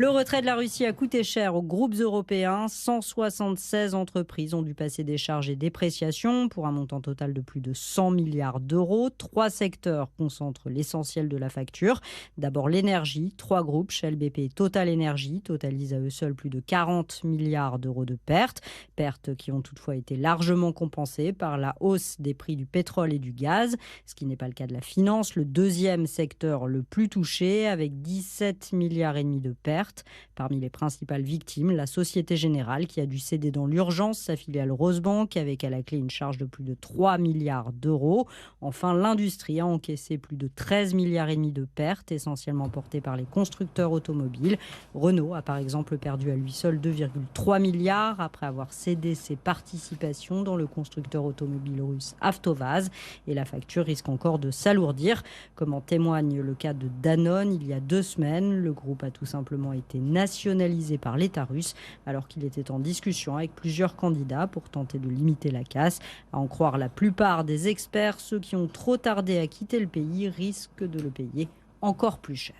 Le retrait de la Russie a coûté cher aux groupes européens. 176 entreprises ont dû passer des charges et dépréciations pour un montant total de plus de 100 milliards d'euros. Trois secteurs concentrent l'essentiel de la facture. D'abord l'énergie. Trois groupes, Shell, BP et Total Energy, totalisent à eux seuls plus de 40 milliards d'euros de pertes. Pertes qui ont toutefois été largement compensées par la hausse des prix du pétrole et du gaz, ce qui n'est pas le cas de la finance. Le deuxième secteur le plus touché, avec 17 milliards et demi de pertes. Parmi les principales victimes, la Société Générale qui a dû céder dans l'urgence sa filiale Rosebank avec à la clé une charge de plus de 3 milliards d'euros. Enfin, l'industrie a encaissé plus de 13 milliards et demi de pertes, essentiellement portées par les constructeurs automobiles. Renault a par exemple perdu à lui seul 2,3 milliards après avoir cédé ses participations dans le constructeur automobile russe Avtovaz. Et la facture risque encore de s'alourdir. Comme en témoigne le cas de Danone, il y a 2 semaines, le groupe a tout simplement été nationalisé par l'État russe alors qu'il était en discussion avec plusieurs candidats pour tenter de limiter la casse. À en croire la plupart des experts, ceux qui ont trop tardé à quitter le pays risquent de le payer encore plus cher.